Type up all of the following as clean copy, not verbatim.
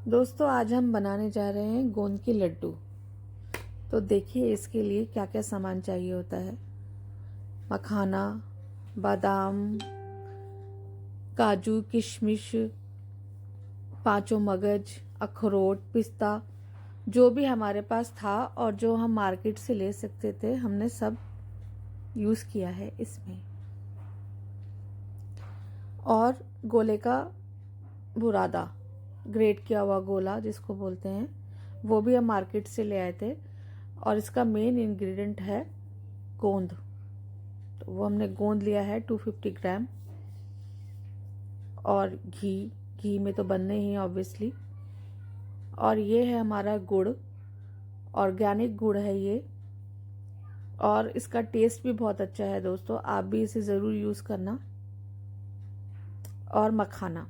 दोस्तों आज हम बनाने जा रहे हैं गोंद के लड्डू। तो देखिए इसके लिए क्या क्या सामान चाहिए होता है। मखाना, बादाम, काजू, किशमिश, पांचों मगज, अखरोट, पिस्ता, जो भी हमारे पास था और जो हम मार्केट से ले सकते थे हमने सब यूज़ किया है इसमें। और गोले का बुरादा, ग्रेट किया हुआ गोला जिसको बोलते हैं, वो भी हम मार्केट से ले आए थे। और इसका मेन इंग्रेडिएंट है गोंद। तो वो हमने गोंद लिया है 250 ग्राम। और घी में तो बनने ही ऑब्वियसली। और ये है हमारा गुड़, ऑर्गेनिक गुड़ है ये। और इसका टेस्ट भी बहुत अच्छा है दोस्तों, आप भी इसे ज़रूर यूज़ करना। और मखाना।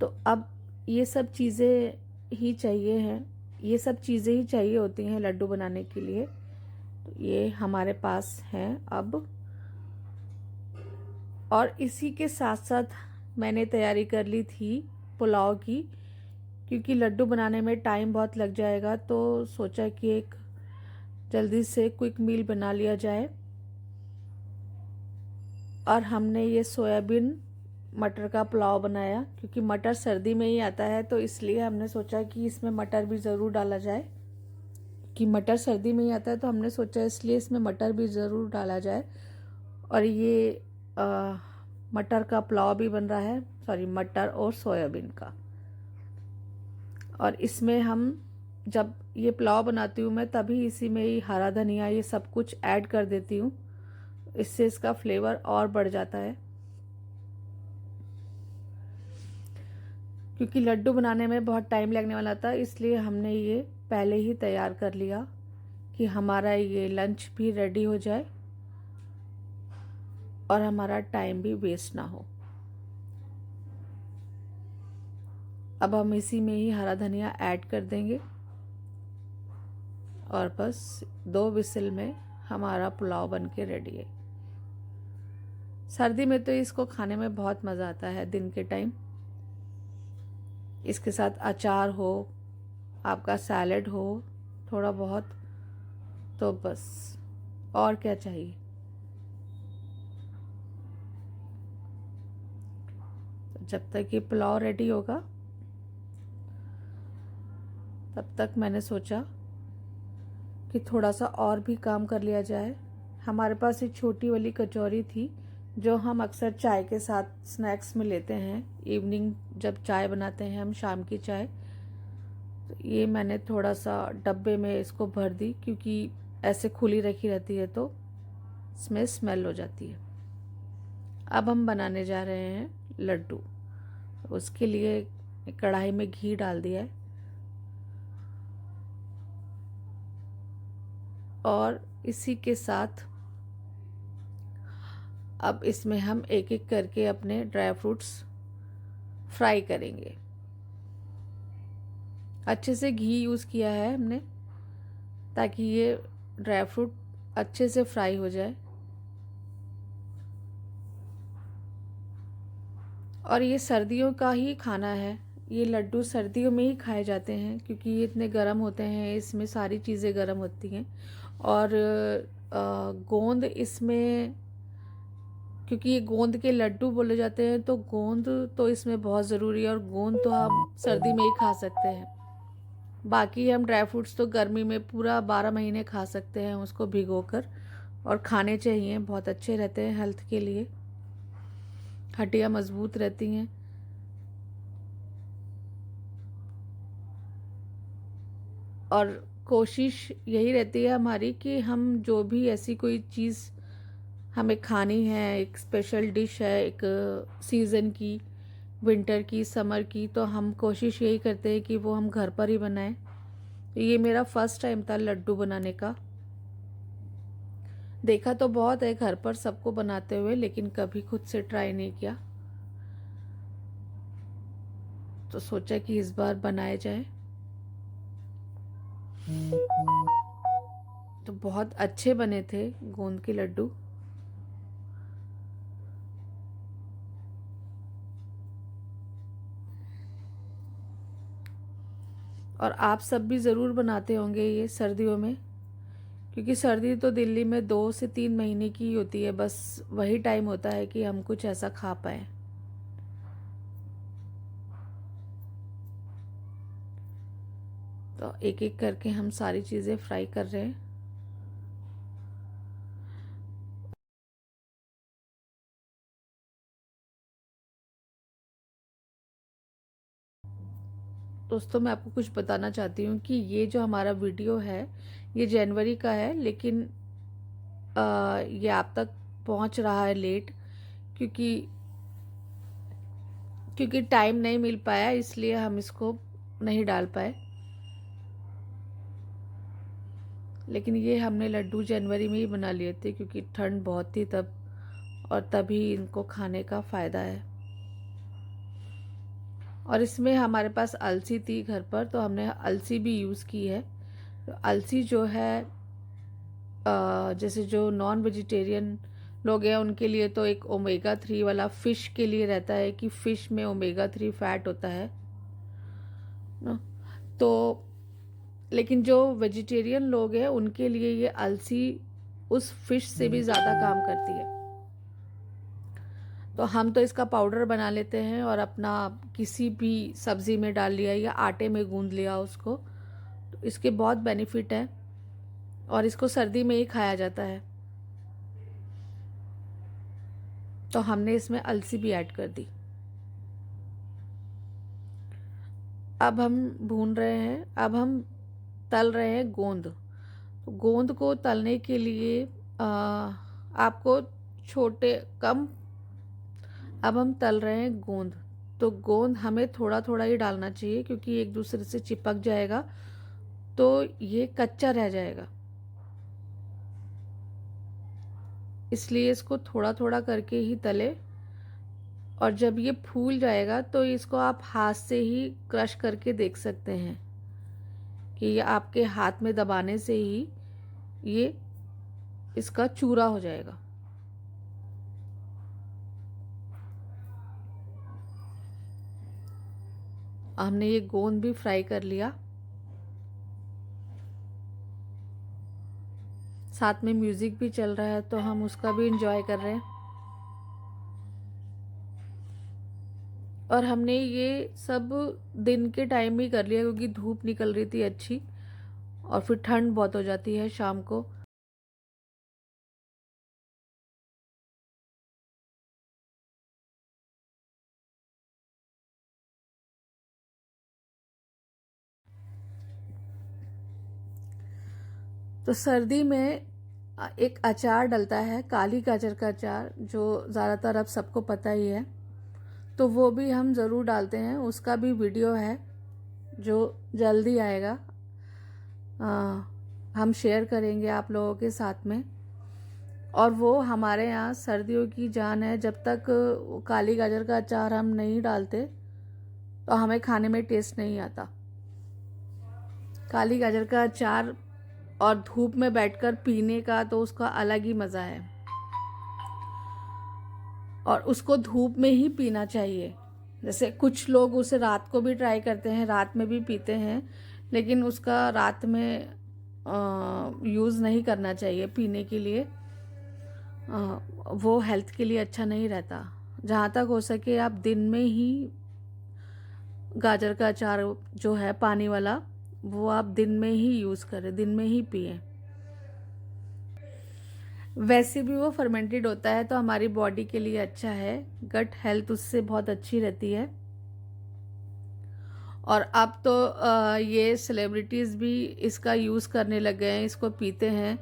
तो अब ये सब चीज़ें ही चाहिए हैं, ये सब चीज़ें ही चाहिए होती हैं लड्डू बनाने के लिए। तो ये हमारे पास हैं अब। और इसी के साथ साथ मैंने तैयारी कर ली थी पुलाव की, क्योंकि लड्डू बनाने में टाइम बहुत लग जाएगा। तो सोचा कि एक जल्दी से क्विक मील बना लिया जाए। और हमने ये सोयाबीन मटर का पुलाव बनाया, क्योंकि मटर सर्दी में ही आता है, तो इसलिए हमने सोचा कि इसमें मटर भी ज़रूर डाला जाए। कि मटर सर्दी में ही आता है तो हमने सोचा इसलिए इसमें मटर भी ज़रूर डाला जाए। और ये मटर का पुलाव भी बन रहा है, सॉरी मटर और सोयाबीन का। और इसमें हम जब ये पुलाव बनाती हूँ मैं तभी इसी में ही हरा धनिया ये सब कुछ ऐड कर देती हूँ, इससे इसका फ्लेवर और बढ़ जाता है। क्योंकि लड्डू बनाने में बहुत टाइम लगने वाला था, इसलिए हमने ये पहले ही तैयार कर लिया कि हमारा ये लंच भी रेडी हो जाए और हमारा टाइम भी वेस्ट ना हो। अब हम इसी में ही हरा धनिया ऐड कर देंगे और बस 2 विसिल में हमारा पुलाव बन के रेडी है। सर्दी में तो इसको खाने में बहुत मज़ा आता है दिन के टाइम। इसके साथ अचार हो, आपका सैलेड हो थोड़ा बहुत, तो बस और क्या चाहिए। तो जब तक ये पुलाव रेडी होगा तब तक मैंने सोचा कि थोड़ा सा और भी काम कर लिया जाए। हमारे पास एक छोटी वाली कचौरी थी जो हम अक्सर चाय के साथ स्नैक्स में लेते हैं, इवनिंग जब चाय बनाते हैं हम, शाम की चाय। तो ये मैंने थोड़ा सा डब्बे में इसको भर दी, क्योंकि ऐसे खुली रखी रहती है तो इसमें स्मेल हो जाती है। अब हम बनाने जा रहे हैं लड्डू। उसके लिए कढ़ाई में घी डाल दिया है और इसी के साथ अब इसमें हम एक एक करके अपने ड्राई फ्रूट्स फ्राई करेंगे। अच्छे से घी यूज़ किया है हमने ताकि ये ड्राई फ्रूट अच्छे से फ्राई हो जाए। और ये सर्दियों का ही खाना है, ये लड्डू सर्दियों में ही खाए जाते हैं क्योंकि ये इतने गर्म होते हैं, इसमें सारी चीज़ें गर्म होती हैं। और गोंद इसमें, क्योंकि ये गोंद के लड्डू बोले जाते हैं तो गोंद तो इसमें बहुत ज़रूरी है। और गोंद तो हम सर्दी में ही खा सकते हैं, बाकी हम ड्राई फ्रूट्स तो गर्मी में पूरा 12 महीने खा सकते हैं उसको भिगोकर। और खाने चाहिए, बहुत अच्छे रहते हैं हेल्थ के लिए, हड्डियाँ मजबूत रहती हैं। और कोशिश यही रहती है हमारी कि हम जो भी ऐसी कोई चीज़ हमें खानी है, एक स्पेशल डिश है एक सीज़न की, विंटर की, समर की, तो हम कोशिश यही करते हैं कि वो हम घर पर ही बनाएं। तो ये मेरा फर्स्ट टाइम था लड्डू बनाने का। देखा तो बहुत है घर पर सबको बनाते हुए, लेकिन कभी खुद से ट्राई नहीं किया। तो सोचा कि इस बार बनाए जाए। तो बहुत अच्छे बने थे गोंद के लड्डू। और आप सब भी ज़रूर बनाते होंगे ये सर्दियों में, क्योंकि सर्दी तो दिल्ली में 2 से 3 महीने की ही होती है, बस वही टाइम होता है कि हम कुछ ऐसा खा पाएँ। तो एक एक करके हम सारी चीज़ें फ्राई कर रहे हैं। दोस्तों, मैं आपको कुछ बताना चाहती हूँ कि ये जो हमारा वीडियो है ये जनवरी का है, लेकिन ये आप तक पहुँच रहा है लेट, क्योंकि क्योंकि टाइम नहीं मिल पाया, इसलिए हम इसको नहीं डाल पाए। लेकिन ये हमने लड्डू जनवरी में ही बना लिए थे, क्योंकि ठंड बहुत थी तब, और तभी इनको खाने का फ़ायदा है। और इसमें हमारे पास अलसी थी घर पर, तो हमने अलसी भी यूज़ की है। तो अलसी जो है, जैसे जो नॉन वेजिटेरियन लोग हैं उनके लिए तो एक ओमेगा 3 वाला, फ़िश के लिए रहता है कि फ़िश में ओमेगा 3 फैट होता है ना। तो लेकिन जो वेजिटेरियन लोग हैं उनके लिए ये अलसी उस फिश से भी ज़्यादा काम करती है। तो हम तो इसका पाउडर बना लेते हैं और अपना किसी भी सब्ज़ी में डाल लिया या आटे में गूंद लिया उसको। तो इसके बहुत बेनिफिट हैं और इसको सर्दी में ही खाया जाता है। तो हमने इसमें अलसी भी ऐड कर दी। अब हम भून रहे हैं, अब हम तल रहे हैं गोंद। तो गोंद को तलने के लिए आपको छोटे कम, अब हम तल रहे हैं गोंद। तो गोंद हमें थोड़ा थोड़ा ही डालना चाहिए, क्योंकि एक दूसरे से चिपक जाएगा तो ये कच्चा रह जाएगा, इसलिए इसको थोड़ा थोड़ा करके ही तले। और जब ये फूल जाएगा तो इसको आप हाथ से ही क्रश करके देख सकते हैं कि ये आपके हाथ में दबाने से ही ये इसका चूरा हो जाएगा। हमने ये गोंद भी फ्राई कर लिया, साथ में म्यूज़िक भी चल रहा है तो हम उसका भी इंजॉय कर रहे हैं। और हमने ये सब दिन के टाइम ही कर लिया, क्योंकि धूप निकल रही थी अच्छी, और फिर ठंड बहुत हो जाती है शाम को। तो सर्दी में एक अचार डलता है, काली गाजर का अचार, जो ज़्यादातर अब सबको पता ही है। तो वो भी हम ज़रूर डालते हैं, उसका भी वीडियो है जो जल्दी आएगा। हम शेयर करेंगे आप लोगों के साथ में। और वो हमारे यहाँ सर्दियों की जान है। जब तक काली गाजर का अचार हम नहीं डालते तो हमें खाने में टेस्ट नहीं आता। काली गाजर का अचार और धूप में बैठकर पीने का तो उसका अलग ही मज़ा है, और उसको धूप में ही पीना चाहिए। जैसे कुछ लोग उसे रात को भी ट्राई करते हैं, रात में भी पीते हैं, लेकिन उसका रात में यूज़ नहीं करना चाहिए पीने के लिए। वो हेल्थ के लिए अच्छा नहीं रहता। जहाँ तक हो सके आप दिन में ही गाजर का अचार जो है पानी वाला, वो आप दिन में ही यूज़ करें, दिन में ही पिएं। वैसे भी वो फर्मेंटेड होता है तो हमारी बॉडी के लिए अच्छा है, गट हेल्थ उससे बहुत अच्छी रहती है। और अब तो ये सेलिब्रिटीज़ भी इसका यूज़ करने लग गए हैं, इसको पीते हैं,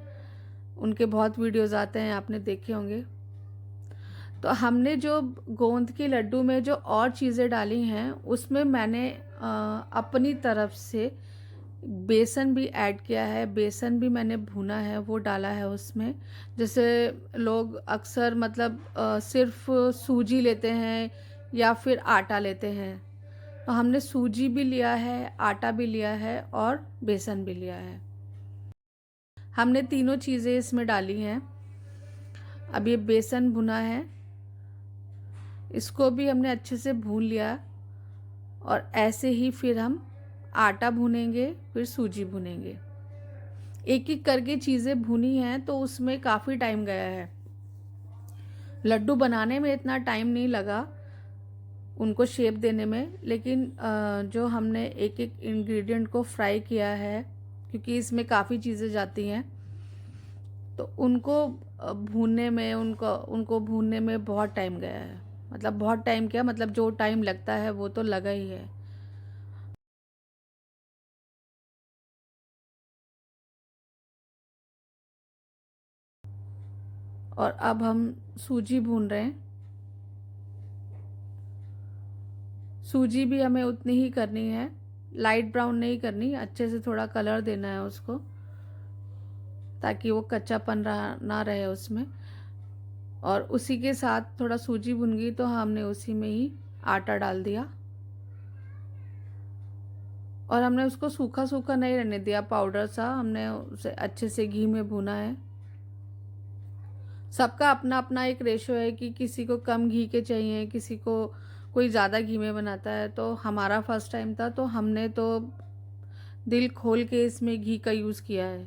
उनके बहुत वीडियोज़ आते हैं, आपने देखे होंगे। तो हमने जो गोंद के लड्डू में जो और चीज़ें डाली हैं उसमें मैंने अपनी तरफ से बेसन भी ऐड किया है। बेसन भी मैंने भुना है, वो डाला है उसमें। जैसे लोग अक्सर मतलब सिर्फ सूजी लेते हैं या फिर आटा लेते हैं, तो हमने सूजी भी लिया है, आटा भी लिया है और बेसन भी लिया है। हमने तीनों चीज़ें इसमें डाली हैं। अब ये बेसन भुना है, इसको भी हमने अच्छे से भून लिया, और ऐसे ही फिर हम आटा भूनेंगे, फिर सूजी भूनेंगे। एक एक करके चीज़ें भुनी हैं तो उसमें काफ़ी टाइम गया है। लड्डू बनाने में इतना टाइम नहीं लगा, उनको शेप देने में, लेकिन जो हमने एक एक इंग्रेडिएंट को फ्राई किया है, क्योंकि इसमें काफ़ी चीज़ें जाती हैं, तो उनको भूनने में उनको भूनने में बहुत टाइम गया है। मतलब बहुत टाइम क्या, मतलब जो टाइम लगता है वो तो लगा ही है। और अब हम सूजी भून रहे हैं। सूजी भी हमें उतनी ही करनी है, लाइट ब्राउन नहीं करनी, अच्छे से थोड़ा कलर देना है उसको, ताकि वो कच्चापन ना रहे उसमें। और उसी के साथ थोड़ा सूजी भुन गई तो हमने उसी में ही आटा डाल दिया, और हमने उसको सूखा सूखा नहीं रहने दिया, पाउडर सा, हमने उसे अच्छे से घी में भुना है। सबका अपना अपना एक रेशो है कि किसी को कम घी के चाहिए, किसी को कोई ज़्यादा घी में बनाता है। तो हमारा फर्स्ट टाइम था तो हमने तो दिल खोल के इसमें घी का यूज़ किया है।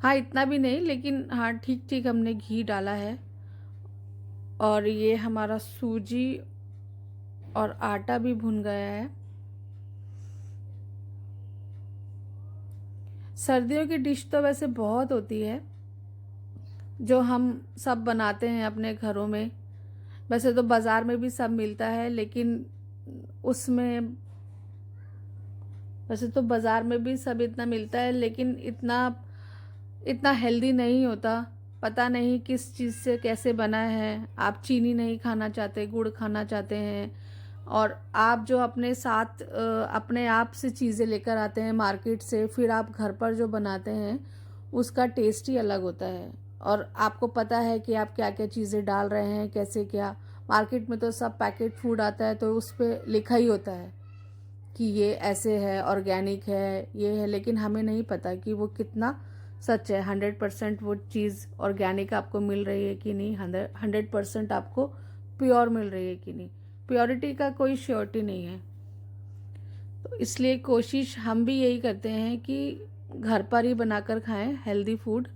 हाँ, इतना भी नहीं, लेकिन हाँ ठीक ठीक हमने घी डाला है। और ये हमारा सूजी और आटा भी भुन गया है। सर्दियों की डिश तो वैसे बहुत होती है जो हम सब बनाते हैं अपने घरों में। वैसे तो बाज़ार में भी सब मिलता है, लेकिन उसमें वैसे तो बाज़ार में भी सब इतना मिलता है, लेकिन इतना इतना हेल्दी नहीं होता। पता नहीं किस चीज़ से कैसे बना है। आप चीनी नहीं खाना चाहते, गुड़ खाना चाहते हैं, और आप जो अपने साथ अपने आप से चीज़ें लेकर आते हैं मार्केट से, फिर आप घर पर जो बनाते हैं उसका टेस्ट ही अलग होता है। और आपको पता है कि आप क्या क्या चीज़ें डाल रहे हैं, कैसे क्या। मार्केट में तो सब पैकेट फूड आता है तो उस पर लिखा ही होता है कि ये ऐसे है, ऑर्गेनिक है, ये है, लेकिन हमें नहीं पता कि वो कितना सच है। 100% वो चीज़ ऑर्गेनिक आपको मिल रही है कि नहीं, 100% आपको प्योर मिल रही है कि नहीं। प्योरिटी का कोई श्योरिटी नहीं है। तो इसलिए कोशिश हम भी यही करते हैं कि घर पर ही बनाकर खाएं हेल्दी फूड।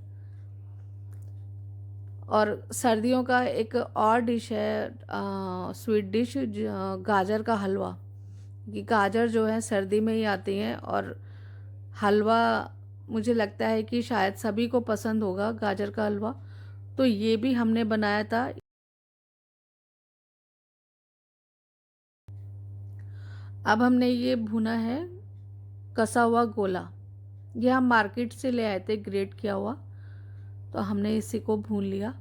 और सर्दियों का एक और डिश है, स्वीट डिश, गाजर का हलवा। कि गाजर जो है सर्दी में ही आती हैं, और हलवा मुझे लगता है कि शायद सभी को पसंद होगा गाजर का हलवा। तो ये भी हमने बनाया था। अब हमने ये भुना है कसा हुआ गोला। ये हम मार्केट से ले आए थे ग्रेट किया हुआ, तो हमने इसी को भून लिया।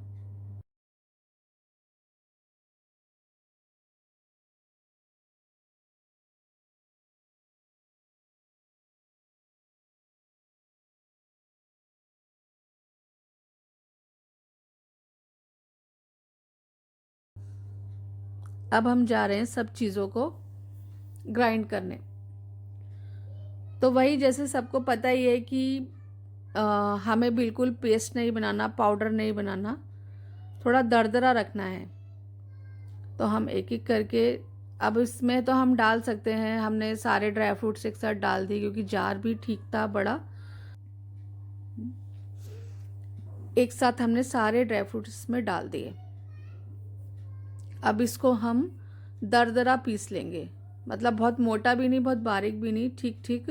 अब हम जा रहे हैं सब चीज़ों को ग्राइंड करने। तो वही, जैसे सबको पता ही है कि हमें बिल्कुल पेस्ट नहीं बनाना, पाउडर नहीं बनाना, थोड़ा दरदरा रखना है। तो हम एक एक करके, अब इसमें तो हम डाल सकते हैं, हमने सारे ड्राई फ्रूट्स एक साथ डाल दिए क्योंकि जार भी ठीक था बड़ा। एक साथ हमने सारे ड्राई फ्रूट्स इसमें डाल दिए। अब इसको हम दरदरा पीस लेंगे, मतलब बहुत मोटा भी नहीं, बहुत बारीक भी नहीं, ठीक ठीक,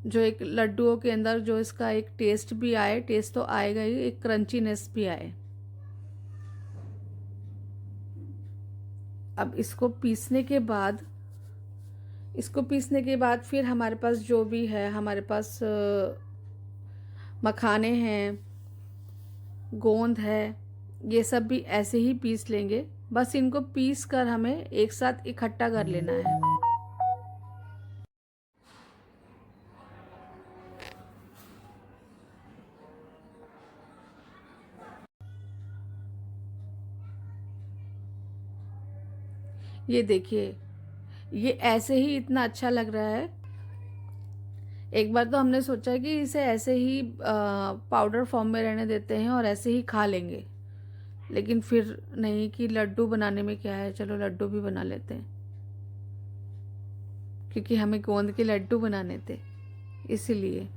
जो एक लड्डुओं के अंदर जो इसका एक टेस्ट भी आए, टेस्ट तो आएगा ही, एक क्रंचीनेस भी आए। अब इसको पीसने के बाद फिर हमारे पास जो भी है, हमारे पास मखाने हैं, गोंद है, ये सब भी ऐसे ही पीस लेंगे। बस इनको पीस कर हमें एक साथ इकट्ठा कर लेना है। ये देखिए, ये ऐसे ही इतना अच्छा लग रहा है। एक बार तो हमने सोचा कि इसे ऐसे ही पाउडर फॉर्म में रहने देते हैं और ऐसे ही खा लेंगे, लेकिन फिर नहीं, कि लड्डू बनाने में क्या है, चलो लड्डू भी बना लेते हैं। क्योंकि हमें गोंद के लड्डू बनाने थे इसीलिए।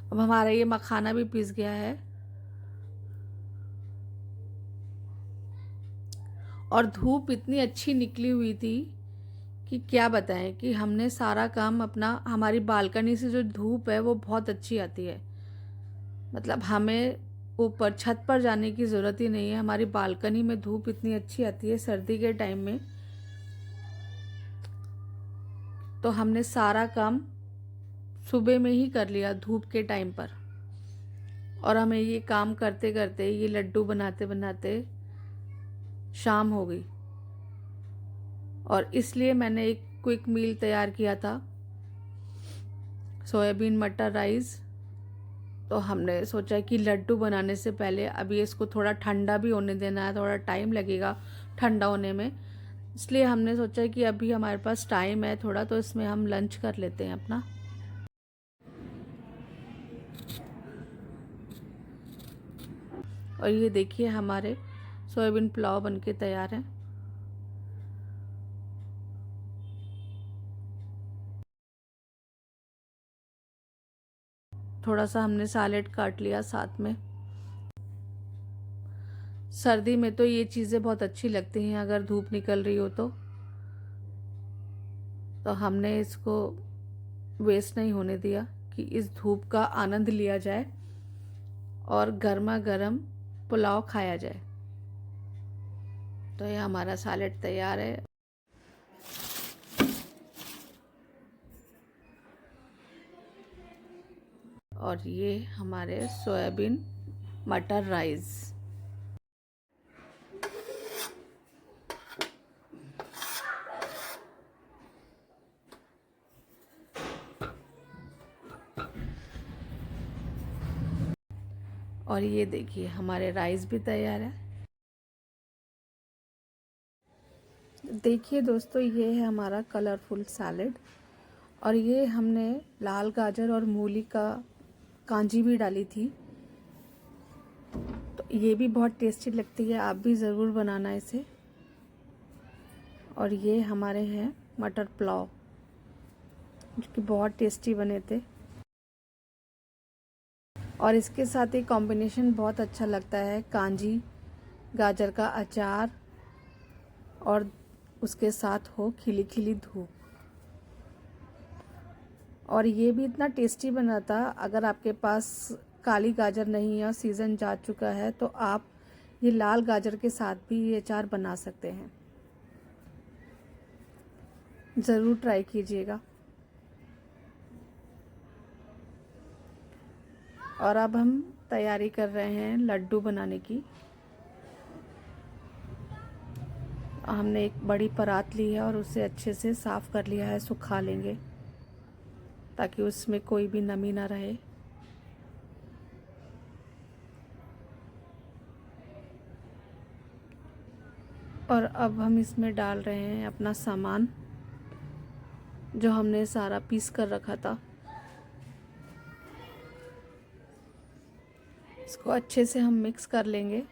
अब हमारा ये मखाना भी पिस गया है और धूप इतनी अच्छी निकली हुई थी कि क्या बताएं कि हमने सारा काम अपना, हमारी बालकनी से जो धूप है वो बहुत अच्छी आती है। मतलब हमें ऊपर छत पर जाने की ज़रूरत ही नहीं है, हमारी बालकनी में धूप इतनी अच्छी आती है सर्दी के टाइम में। तो हमने सारा काम सुबह में ही कर लिया धूप के टाइम पर, और हमें ये काम करते करते, ये लड्डू बनाते बनाते शाम हो गई। और इसलिए मैंने एक क्विक मील तैयार किया था, सोयाबीन मटर राइस। तो हमने सोचा कि लड्डू बनाने से पहले अभी इसको थोड़ा ठंडा भी होने देना है, थोड़ा टाइम लगेगा ठंडा होने में। इसलिए हमने सोचा कि अभी हमारे पास टाइम है थोड़ा, तो इसमें हम लंच कर लेते हैं अपना। और ये देखिए हमारे सोयाबीन पुलाव बनके तैयार है। थोड़ा सा हमने सैलेड काट लिया साथ में। सर्दी में तो ये चीज़ें बहुत अच्छी लगती हैं अगर धूप निकल रही हो तो हमने इसको वेस्ट नहीं होने दिया कि इस धूप का आनंद लिया जाए और गर्मा गर्म पुलाव खाया जाए। तो ये हमारा सैलेड तैयार है। और ये हमारे सोयाबीन मटर राइस। और ये देखिए हमारे राइस भी तैयार है। देखिए दोस्तों, ये है हमारा कलरफुल सैलेड। और ये हमने लाल गाजर और मूली का कांजी भी डाली थी, तो ये भी बहुत टेस्टी लगती है, आप भी ज़रूर बनाना इसे। और ये हमारे हैं मटर पुलाव, जो कि बहुत टेस्टी बने थे। और इसके साथ ही कॉम्बिनेशन बहुत अच्छा लगता है, कांजी, गाजर का अचार और उसके साथ हो खिली खिली धूप। और ये भी इतना टेस्टी बना था। अगर आपके पास काली गाजर नहीं है और सीज़न जा चुका है तो आप ये लाल गाजर के साथ भी ये अचार बना सकते हैं। ज़रूर ट्राई कीजिएगा। और अब हम तैयारी कर रहे हैं लड्डू बनाने की। हमने एक बड़ी परात ली है और उसे अच्छे से साफ़ कर लिया है, सुखा लेंगे ताकि उसमें कोई भी नमी ना रहे। और अब हम इसमें डाल रहे हैं अपना सामान जो हमने सारा पीस कर रखा था। इसको अच्छे से हम मिक्स कर लेंगे।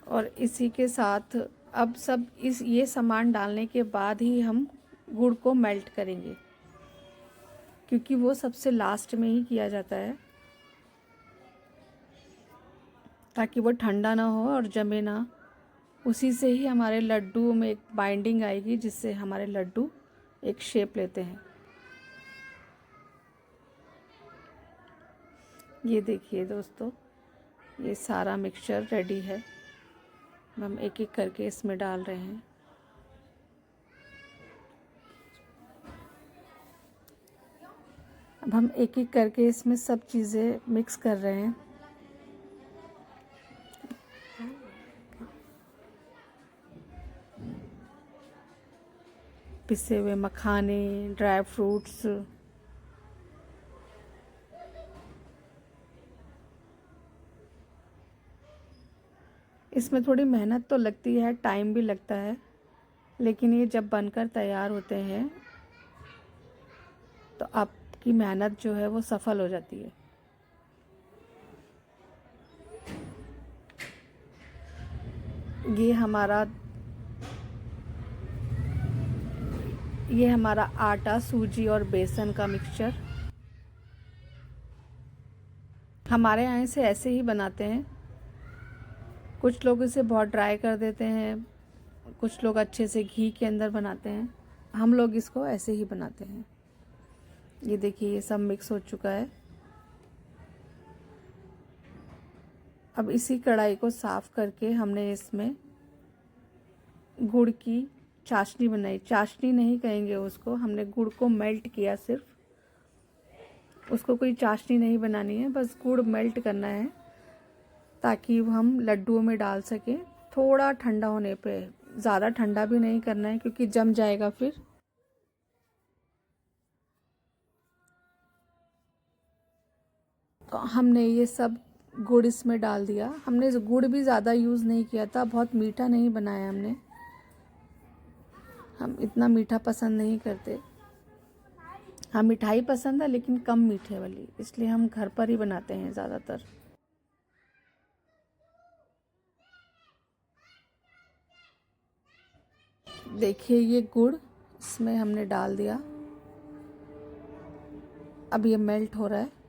और इसी के साथ अब सब ये सामान डालने के बाद ही हम गुड़ को मेल्ट करेंगे, क्योंकि वो सबसे लास्ट में ही किया जाता है ताकि वो ठंडा ना हो और जमे ना। उसी से ही हमारे लड्डू में एक बाइंडिंग आएगी, जिससे हमारे लड्डू एक शेप लेते हैं। ये देखिए दोस्तों, ये सारा मिक्सचर रेडी है। हम एक एक करके इसमें डाल रहे हैं। अब हम एक एक करके इसमें सब चीज़ें मिक्स कर रहे हैं। पिसे हुए मखाने, ड्राई फ्रूट्स, इसमें थोड़ी मेहनत तो लगती है, टाइम भी लगता है, लेकिन ये जब बनकर तैयार होते हैं तो आपकी मेहनत जो है वो सफल हो जाती है। ये हमारा आटा, सूजी और बेसन का मिक्सचर। हमारे यहाँ इसे ऐसे ही बनाते हैं। कुछ लोग इसे बहुत ड्राई कर देते हैं, कुछ लोग अच्छे से घी के अंदर बनाते हैं। हम लोग इसको ऐसे ही बनाते हैं। ये देखिए, ये सब मिक्स हो चुका है। अब इसी कढ़ाई को साफ करके हमने इसमें गुड़ की चाशनी बनाई। चाशनी नहीं कहेंगे उसको, हमने गुड़ को मेल्ट किया सिर्फ। उसको कोई चाशनी नहीं बनानी है, बस गुड़ मेल्ट करना है ताकि हम लड्डुओं में डाल सकें। थोड़ा ठंडा होने पे, ज़्यादा ठंडा भी नहीं करना है क्योंकि जम जाएगा फिर। तो हमने ये सब गुड़ इसमें डाल दिया। हमने गुड़ भी ज़्यादा यूज़ नहीं किया था, बहुत मीठा नहीं बनाया हमने। हम इतना मीठा पसंद नहीं करते। हाँ, मिठाई पसंद है लेकिन कम मीठे वाली, इसलिए हम घर पर ही बनाते हैं ज़्यादातर। देखिए, ये गुड़ इसमें हमने डाल दिया। अब ये मेल्ट हो रहा है।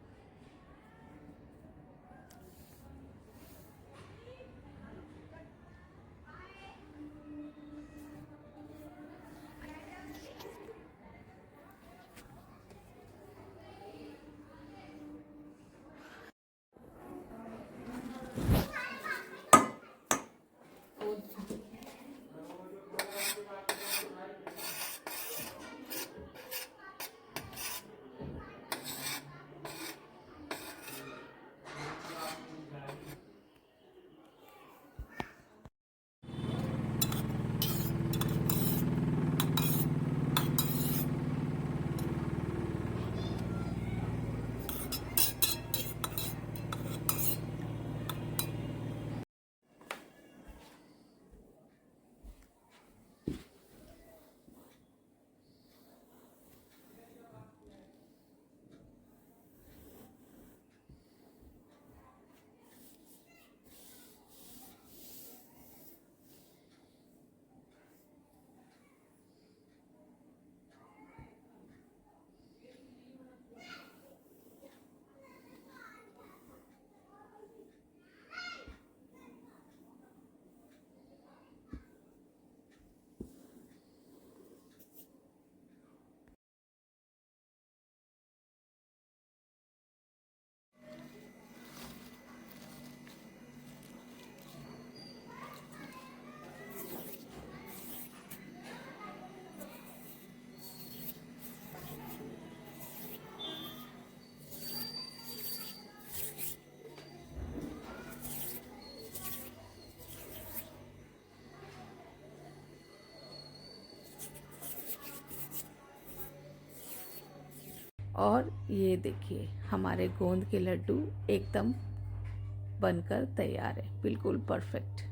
और ये देखिए, हमारे गोंद के लड्डू एकदम बनकर तैयार है, बिल्कुल परफेक्ट।